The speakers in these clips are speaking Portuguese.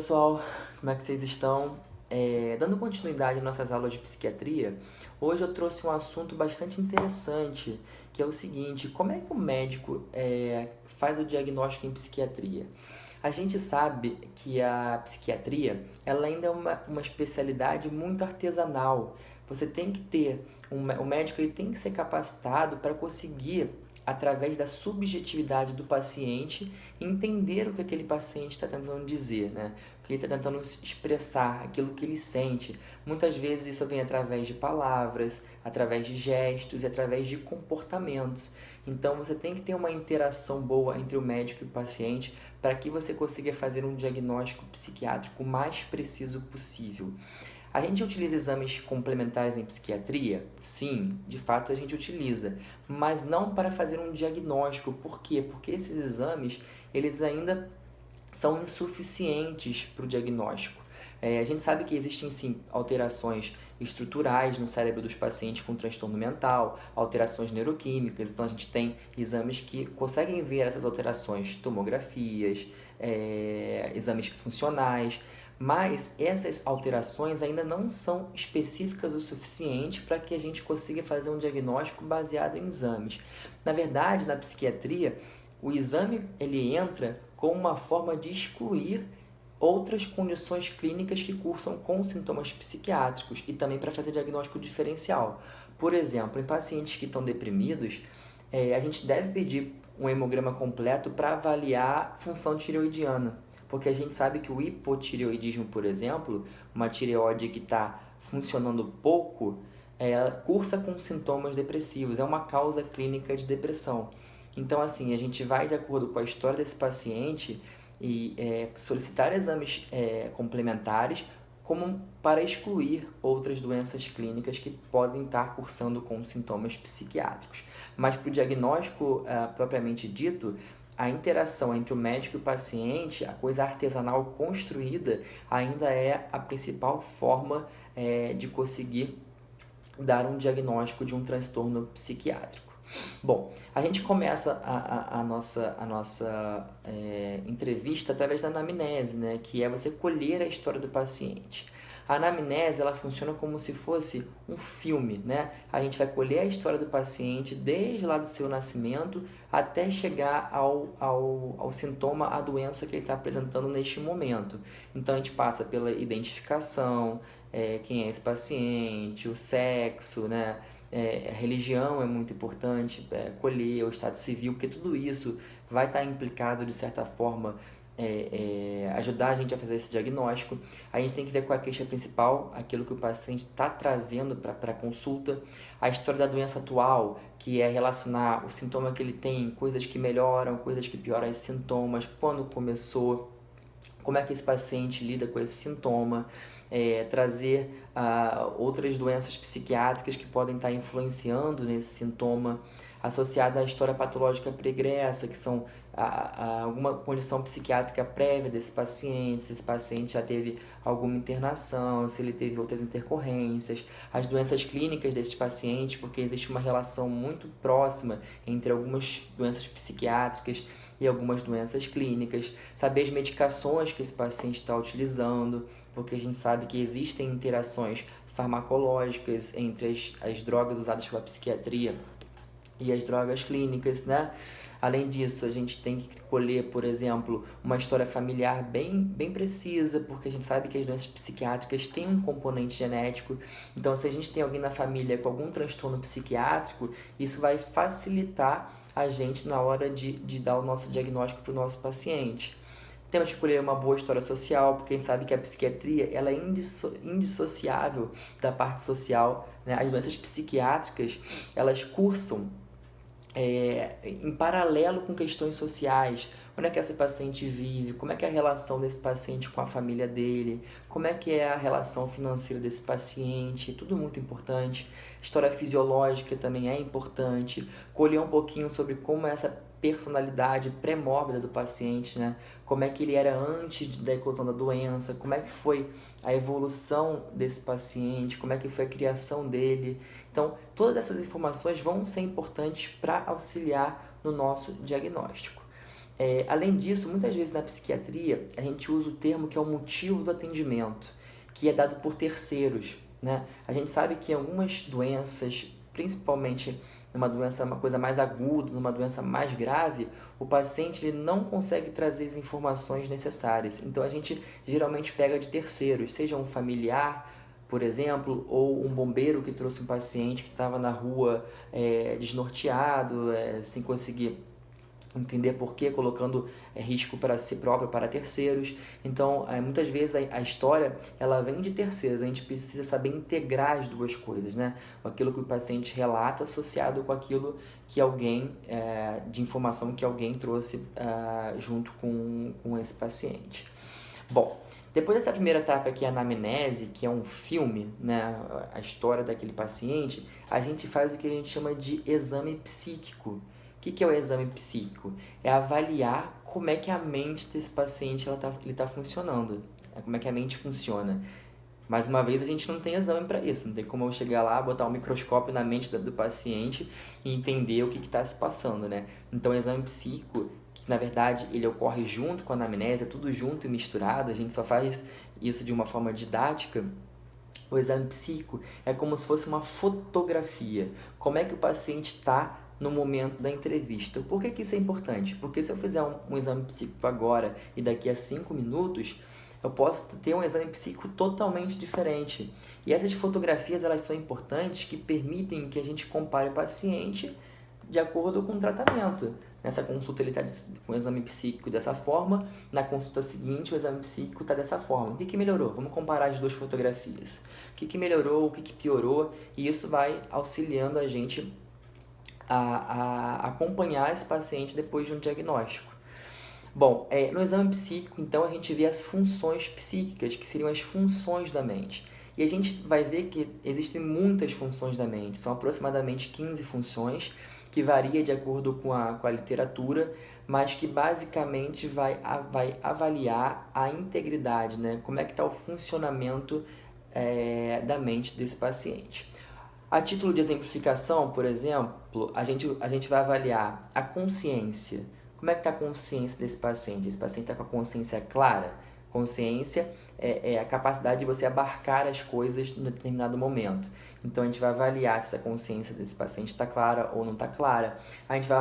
Pessoal, como é que vocês estão? Dando continuidade às nossas aulas de psiquiatria, hoje eu trouxe um assunto bastante interessante, que é o seguinte: como é que o médico faz o diagnóstico em psiquiatria? A gente sabe que a psiquiatria ela ainda é uma especialidade muito artesanal. Você tem que ter, o médico ele tem que ser capacitado para conseguir, através da subjetividade do paciente, entender o que aquele paciente está tentando dizer, né? O que ele está tentando expressar, aquilo que ele sente. Muitas vezes isso vem através de palavras, através de gestos e através de comportamentos. Então você tem que ter uma interação boa entre o médico e o paciente para que você consiga fazer um diagnóstico psiquiátrico mais preciso possível. A gente utiliza exames complementares em psiquiatria? Sim, de fato a gente utiliza, mas não para fazer um diagnóstico. Por quê? Porque esses exames, eles ainda são insuficientes para o diagnóstico. A gente sabe que existem sim alterações estruturais no cérebro dos pacientes com transtorno mental, alterações neuroquímicas, então a gente tem exames que conseguem ver essas alterações, tomografias, exames funcionais, mas essas alterações ainda não são específicas o suficiente para que a gente consiga fazer um diagnóstico baseado em exames. Na verdade, na psiquiatria, o exame ele entra como uma forma de excluir outras condições clínicas que cursam com sintomas psiquiátricos e também para fazer diagnóstico diferencial. Por exemplo, em pacientes que estão deprimidos, a gente deve pedir um hemograma completo para avaliar função tireoidiana, porque a gente sabe que o hipotireoidismo, por exemplo, uma tireoide que está funcionando pouco, cursa com sintomas depressivos, é uma causa clínica de depressão. Então, assim, a gente vai de acordo com a história desse paciente e solicitar exames complementares como para excluir outras doenças clínicas que podem estar cursando com sintomas psiquiátricos. Mas para o diagnóstico propriamente dito, a interação entre o médico e o paciente, a coisa artesanal construída, ainda é a principal forma de conseguir dar um diagnóstico de um transtorno psiquiátrico. Bom, a gente começa a nossa entrevista através da anamnese, né? Que é você colher a história do paciente. A anamnese ela funciona como se fosse um filme, né? A gente vai colher a história do paciente desde lá do seu nascimento até chegar ao sintoma, à doença que ele está apresentando neste momento. Então a gente passa pela identificação, quem é esse paciente, o sexo, né? A religião é muito importante, colher o estado civil, porque tudo isso vai estar implicado de certa forma, ajudar a gente a fazer esse diagnóstico. A gente tem que ver qual é a queixa principal, aquilo que o paciente está trazendo para a consulta, a história da doença atual, que é relacionar o sintoma que ele tem, coisas que melhoram, coisas que pioram esses sintomas, quando começou, como é que esse paciente lida com esse sintoma, trazer outras doenças psiquiátricas que podem estar influenciando nesse sintoma, associada à história patológica pregressa, que são alguma condição psiquiátrica prévia desse paciente, se esse paciente já teve alguma internação, se ele teve outras intercorrências, as doenças clínicas desses pacientes, porque existe uma relação muito próxima entre algumas doenças psiquiátricas e algumas doenças clínicas, saber as medicações que esse paciente está utilizando, porque a gente sabe que existem interações farmacológicas entre as drogas usadas pela psiquiatria e as drogas clínicas, né? Além disso, a gente tem que colher, por exemplo, uma história familiar bem precisa, porque a gente sabe que as doenças psiquiátricas têm um componente genético. Então, se a gente tem alguém na família com algum transtorno psiquiátrico, isso vai facilitar a gente na hora de dar o nosso diagnóstico para o nosso paciente. Temos que escolher uma boa história social, porque a gente sabe que a psiquiatria ela é indissociável da parte social, né? As doenças psiquiátricas, elas cursam em paralelo com questões sociais. Onde é que essa paciente vive? Como é que é a relação desse paciente com a família dele? Como é que é a relação financeira desse paciente? Tudo muito importante. História fisiológica também é importante. Colher um pouquinho sobre como é essa personalidade pré-mórbida do paciente, né? Como é que ele era antes da eclosão da doença, como é que foi a evolução desse paciente, como é que foi a criação dele. Então, todas essas informações vão ser importantes para auxiliar no nosso diagnóstico. Além disso, muitas vezes na psiquiatria, a gente usa o termo que é o motivo do atendimento, que é dado por terceiros, né? A gente sabe que em algumas doenças, principalmente numa doença, uma coisa mais aguda, numa doença mais grave, o paciente ele não consegue trazer as informações necessárias. Então a gente geralmente pega de terceiros, seja um familiar, por exemplo, ou um bombeiro que trouxe um paciente que estava na rua desnorteado, sem conseguir entender por quê, colocando risco para si próprio, para terceiros. Então, muitas vezes a história ela vem de terceiros, a gente precisa saber integrar as duas coisas, né? Aquilo que o paciente relata associado com aquilo que alguém, de informação que alguém trouxe junto com esse paciente. Bom, depois dessa primeira etapa que é a anamnese, que é um filme, né, a história daquele paciente, a gente faz o que a gente chama de exame psíquico. O que é o exame psíquico? É avaliar como é que a mente desse paciente ele tá funcionando, como é que a mente funciona. Mais uma vez, a gente não tem exame para isso, não tem como eu chegar lá, botar um microscópio na mente do paciente e entender o que está se passando, né? Então, o exame psíquico, que na verdade ele ocorre junto com a anamnese, é tudo junto e misturado, a gente só faz isso de uma forma didática. O exame psíquico é como se fosse uma fotografia. Como é que o paciente está no momento da entrevista? Por que isso é importante? Porque se eu fizer um exame psíquico agora e daqui a 5 minutos, eu posso ter um exame psíquico totalmente diferente. E essas fotografias elas são importantes que permitem que a gente compare o paciente de acordo com o tratamento. Nessa consulta ele está com o exame psíquico dessa forma, na consulta seguinte o exame psíquico está dessa forma. O que melhorou? Vamos comparar as duas fotografias. O que melhorou, o que piorou, e isso vai auxiliando a gente a acompanhar esse paciente depois de um diagnóstico. Bom, no exame psíquico, então, a gente vê as funções psíquicas, que seriam as funções da mente. E a gente vai ver que existem muitas funções da mente, são aproximadamente 15 funções, que varia de acordo com a literatura, mas que basicamente vai avaliar a integridade, né? Como é que está o funcionamento da mente desse paciente. A título de exemplificação, por exemplo, a gente vai avaliar a consciência. Como é que está a consciência desse paciente? Esse paciente está com a consciência clara? Consciência é a capacidade de você abarcar as coisas em determinado momento. Então, a gente vai avaliar se a consciência desse paciente está clara ou não está clara. A gente vai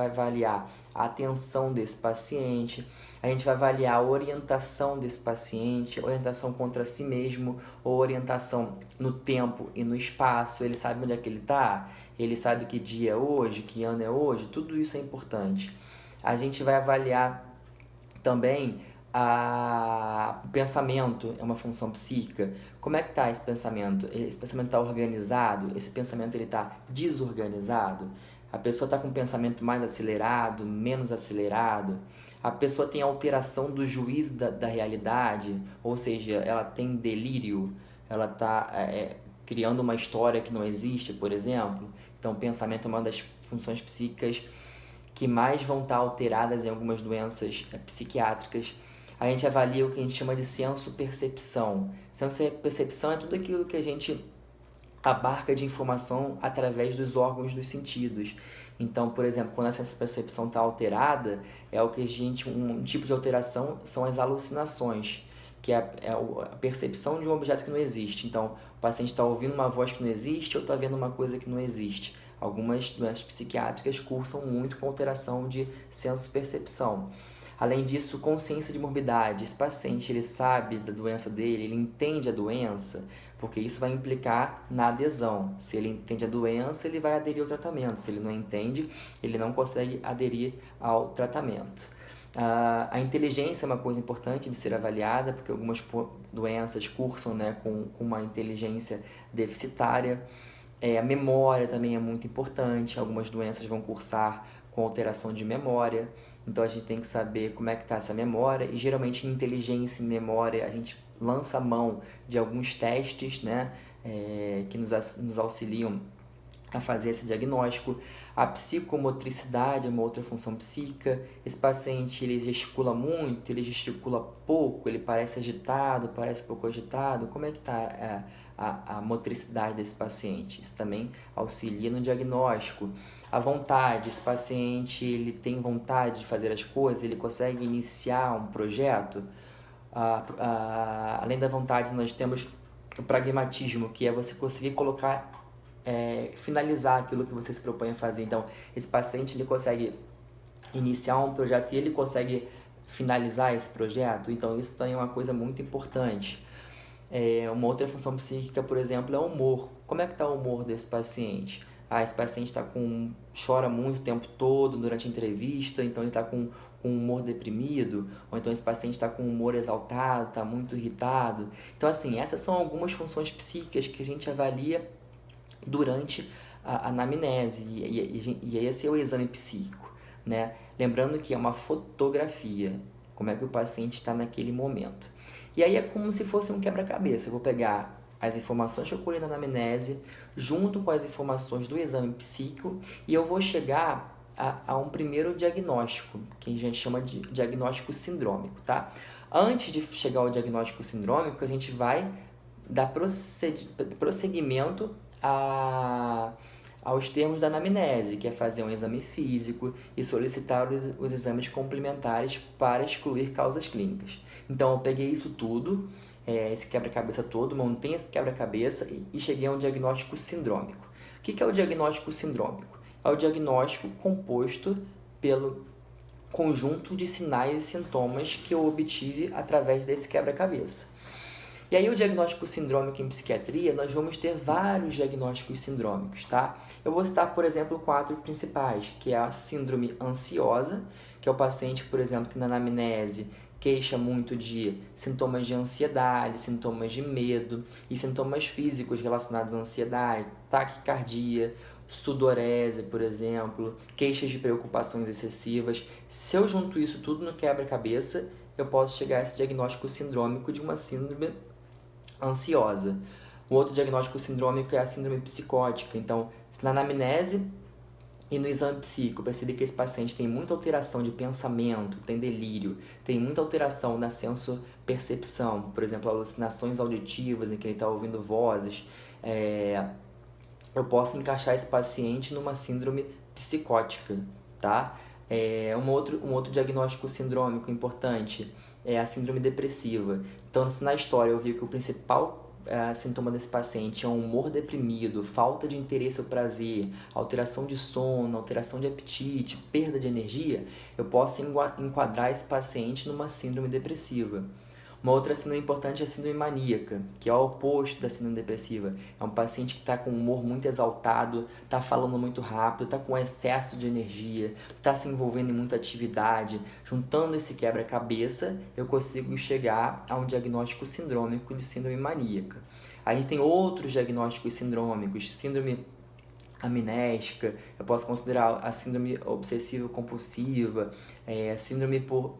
avaliar a atenção desse paciente. A gente vai avaliar a orientação desse paciente, orientação contra si mesmo, ou orientação no tempo e no espaço. Ele sabe onde é que ele está? Ele sabe que dia é hoje, que ano é hoje? Tudo isso é importante. A gente vai avaliar também o pensamento, é uma função psíquica. Como é que está esse pensamento? Esse pensamento está organizado? Esse pensamento está desorganizado? A pessoa está com um pensamento mais acelerado, menos acelerado? A pessoa tem alteração do juízo da realidade, ou seja, ela tem delírio, ela está criando uma história que não existe, por exemplo. Então, o pensamento é uma das funções psíquicas que mais vão estar alteradas em algumas doenças psiquiátricas. A gente avalia o que a gente chama de senso-percepção. Senso-percepção é tudo aquilo que a gente abarca de informação através dos órgãos dos sentidos. Então, por exemplo, quando a senso-percepção está alterada, um tipo de alteração são as alucinações, que é a percepção de um objeto que não existe. Então, o paciente está ouvindo uma voz que não existe ou está vendo uma coisa que não existe. Algumas doenças psiquiátricas cursam muito com alteração de senso-percepção. Além disso, consciência de morbidade. Esse paciente ele sabe da doença dele, ele entende a doença, porque isso vai implicar na adesão. Se ele entende a doença, ele vai aderir ao tratamento. Se ele não entende, ele não consegue aderir ao tratamento. A inteligência é uma coisa importante de ser avaliada, porque algumas doenças cursam, né, com uma inteligência deficitária. A memória também é muito importante, algumas doenças vão cursar com alteração de memória, então a gente tem que saber como é que está essa memória, e geralmente em inteligência e memória a gente lança a mão de alguns testes, né, que nos auxiliam a fazer esse diagnóstico. A psicomotricidade é uma outra função psíquica. Esse paciente ele gesticula muito, ele gesticula pouco, ele parece agitado, parece pouco agitado. Como é que está a motricidade desse paciente. Isso também auxilia no diagnóstico. A vontade, esse paciente ele tem vontade de fazer as coisas, ele consegue iniciar um projeto. Além da vontade, nós temos o pragmatismo, que é você conseguir colocar, finalizar aquilo que você se propõe a fazer. Então, esse paciente ele consegue iniciar um projeto e ele consegue finalizar esse projeto. Então, isso também é uma coisa muito importante. Uma outra função psíquica, por exemplo, é o humor. Como é que está o humor desse paciente? Esse paciente chora muito o tempo todo durante a entrevista, então ele está com um humor deprimido, ou então esse paciente está com um humor exaltado, está muito irritado. Então, assim, essas são algumas funções psíquicas que a gente avalia durante a anamnese, e esse é o exame psíquico, né? Lembrando que é uma fotografia, como é que o paciente está naquele momento. E aí é como se fosse um quebra-cabeça. Eu vou pegar as informações que eu colhi na anamnese, junto com as informações do exame psíquico, e eu vou chegar a um primeiro diagnóstico, que a gente chama de diagnóstico sindrômico, tá? Antes de chegar ao diagnóstico sindrômico, a gente vai dar prosseguimento aos termos da anamnese, que é fazer um exame físico e solicitar os exames complementares para excluir causas clínicas. Então, eu peguei isso tudo, esse quebra-cabeça todo, montei esse quebra-cabeça e cheguei a um diagnóstico sindrômico. O que é o diagnóstico sindrômico? É o diagnóstico composto pelo conjunto de sinais e sintomas que eu obtive através desse quebra-cabeça. E aí o diagnóstico sindrômico em psiquiatria, nós vamos ter vários diagnósticos sindrômicos, tá? Eu vou citar, por exemplo, 4 principais, que é a síndrome ansiosa, que é o paciente, por exemplo, que na anamnese queixa muito de sintomas de ansiedade, sintomas de medo e sintomas físicos relacionados à ansiedade, taquicardia, sudorese, por exemplo, queixas de preocupações excessivas. Se eu junto isso tudo no quebra-cabeça, eu posso chegar a esse diagnóstico sindrômico de uma síndrome ansiosa. O outro diagnóstico sindrômico é a síndrome psicótica. Então, na anamnese e no exame psíquico, eu percebi que esse paciente tem muita alteração de pensamento, tem delírio, tem muita alteração na senso-percepção, por exemplo, alucinações auditivas em que ele está ouvindo vozes. Eu posso encaixar esse paciente numa síndrome psicótica, tá? Um outro diagnóstico sindrômico importante é a síndrome depressiva. Então, se na história eu vi que o principal sintoma desse paciente é um humor deprimido, falta de interesse ou prazer, alteração de sono, alteração de apetite, perda de energia, eu posso enquadrar esse paciente numa síndrome depressiva. Uma outra síndrome importante é a síndrome maníaca, que é o oposto da síndrome depressiva. É um paciente que está com um humor muito exaltado, está falando muito rápido, está com excesso de energia, está se envolvendo em muita atividade. Juntando esse quebra-cabeça, eu consigo chegar a um diagnóstico sindrômico de síndrome maníaca. A gente tem outros diagnósticos sindrômicos, síndrome amnésica, eu posso considerar a síndrome obsessiva-compulsiva, síndrome por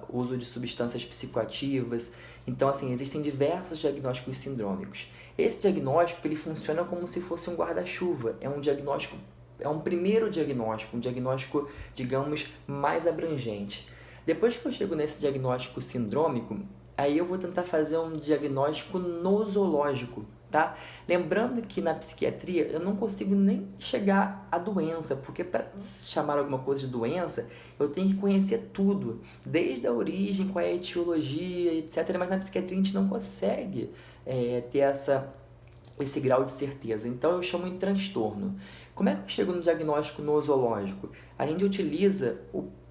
uso de substâncias psicoativas. Então, assim, existem diversos diagnósticos sindrômicos. Esse diagnóstico ele funciona como se fosse um guarda-chuva, é um diagnóstico, é um primeiro diagnóstico, um diagnóstico, digamos, mais abrangente. Depois que eu chego nesse diagnóstico sindrômico, aí eu vou tentar fazer um diagnóstico nosológico, tá? Lembrando que na psiquiatria eu não consigo nem chegar à doença, porque para chamar alguma coisa de doença, eu tenho que conhecer tudo, desde a origem, qual é a etiologia, etc. Mas na psiquiatria a gente não consegue ter esse grau de certeza. Então eu chamo de transtorno. Como é que eu chego no diagnóstico nosológico? A gente utiliza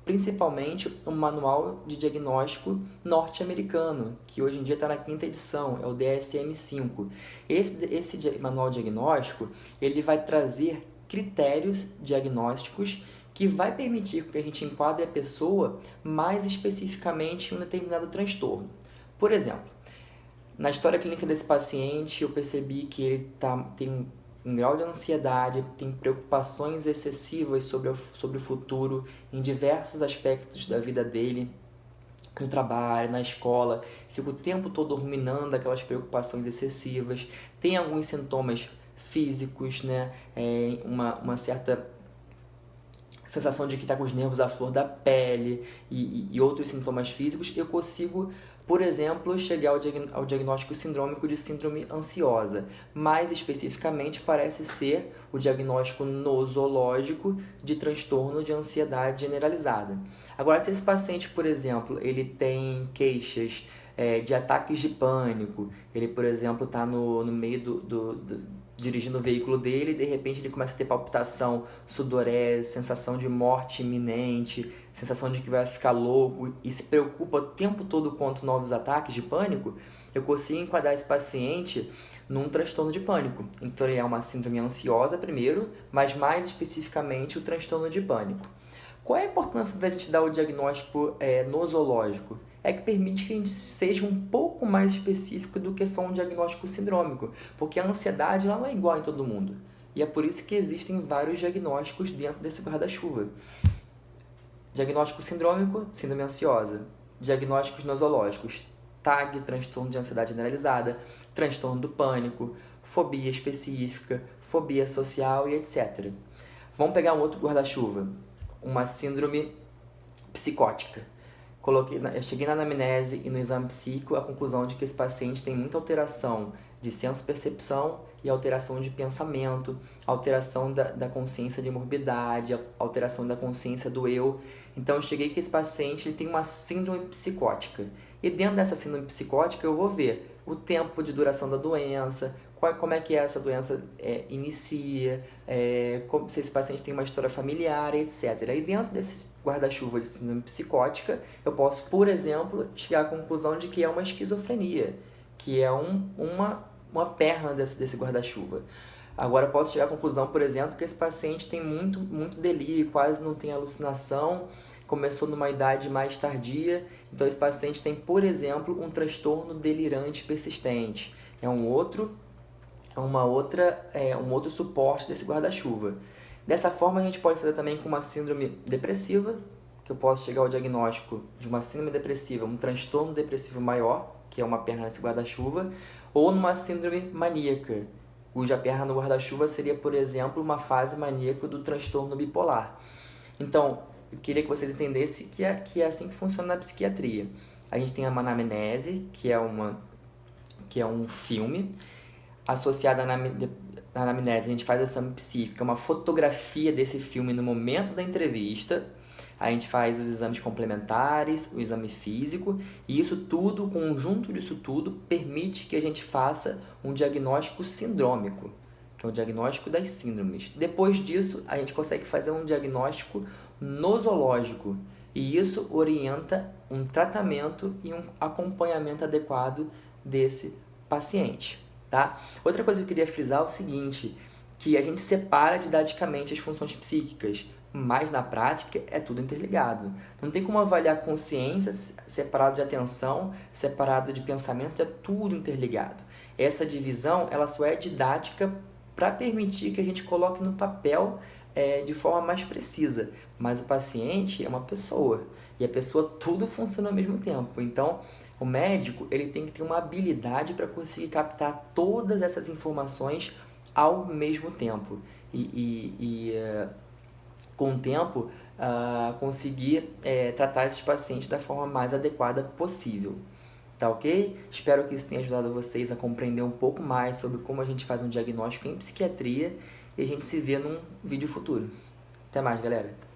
principalmente o manual de diagnóstico norte-americano, que hoje em dia está na 5ª edição, é o DSM-5. Esse manual diagnóstico ele vai trazer critérios diagnósticos que vai permitir que a gente enquadre a pessoa mais especificamente em um determinado transtorno. Por exemplo, na história clínica desse paciente, eu percebi que ele tem um grau de ansiedade, tem preocupações excessivas sobre o futuro em diversos aspectos da vida dele, no trabalho, na escola, fica o tempo todo ruminando aquelas preocupações excessivas, tem alguns sintomas físicos, né? Uma certa sensação de que está com os nervos à flor da pele e outros sintomas físicos, eu consigo Por exemplo, chegar ao diagnóstico sindrômico de síndrome ansiosa. Mais especificamente, parece ser o diagnóstico nosológico de transtorno de ansiedade generalizada. Agora, se esse paciente, por exemplo, ele tem queixas de ataques de pânico, ele, por exemplo, está no meio dirigindo o veículo dele, e de repente ele começa a ter palpitação, sudorese, sensação de morte iminente, sensação de que vai ficar louco e se preocupa o tempo todo com novos ataques de pânico, eu consigo enquadrar esse paciente num transtorno de pânico. Então ele é uma síndrome ansiosa primeiro, mas mais especificamente o transtorno de pânico. Qual é a importância da gente dar o diagnóstico nosológico? É que permite que a gente seja um pouco mais específico do que só um diagnóstico sindrômico, porque a ansiedade ela não é igual em todo mundo. E é por isso que existem vários diagnósticos dentro desse guarda-chuva. Diagnóstico sindrômico, síndrome ansiosa. Diagnósticos nosológicos, TAG, transtorno de ansiedade generalizada, transtorno do pânico, fobia específica, fobia social e etc. Vamos pegar um outro guarda-chuva, uma síndrome psicótica. Eu cheguei na anamnese e no exame psíquico a conclusão de que esse paciente tem muita alteração de senso-percepção e alteração de pensamento, alteração da consciência de morbidade, alteração da consciência do eu. Então eu cheguei que esse paciente ele tem uma síndrome psicótica. E dentro dessa síndrome psicótica eu vou ver o tempo de duração da doença, como é que essa doença inicia, se esse paciente tem uma história familiar, etc. E dentro desse guarda-chuva de síndrome psicótica, eu posso, por exemplo, chegar à conclusão de que é uma esquizofrenia, que é uma perna desse guarda-chuva. Agora, eu posso chegar à conclusão, por exemplo, que esse paciente tem muito delírio, quase não tem alucinação, começou numa idade mais tardia, então esse paciente tem, por exemplo, um transtorno delirante persistente. É um outro suporte desse guarda-chuva. Dessa forma, a gente pode fazer também com uma síndrome depressiva, que eu posso chegar ao diagnóstico de uma síndrome depressiva, um transtorno depressivo maior, que é uma perna nesse guarda-chuva, ou numa síndrome maníaca, cuja perna no guarda-chuva seria, por exemplo, uma fase maníaca do transtorno bipolar. Então, eu queria que vocês entendessem que é assim que funciona na psiquiatria. A gente tem a anamnese, que é um filme. Associada à anamnese, a gente faz o exame psíquico, é uma fotografia desse filme no momento da entrevista. A gente faz os exames complementares, o exame físico, e isso tudo, o conjunto disso tudo, permite que a gente faça um diagnóstico sindrômico, que é o diagnóstico das síndromes. Depois disso, a gente consegue fazer um diagnóstico nosológico, e isso orienta um tratamento e um acompanhamento adequado desse paciente. Tá? Outra coisa que eu queria frisar é o seguinte, que a gente separa didaticamente as funções psíquicas, mas na prática é tudo interligado. Não tem como avaliar consciência separado de atenção, separado de pensamento, é tudo interligado. Essa divisão ela só é didática para permitir que a gente coloque no papel de forma mais precisa, mas o paciente é uma pessoa, e a pessoa tudo funciona ao mesmo tempo. Então, o médico ele tem que ter uma habilidade para conseguir captar todas essas informações ao mesmo tempo com o tempo conseguir tratar esses pacientes da forma mais adequada possível. Tá ok? Espero que isso tenha ajudado vocês a compreender um pouco mais sobre como a gente faz um diagnóstico em psiquiatria e a gente se vê num vídeo futuro. Até mais, galera!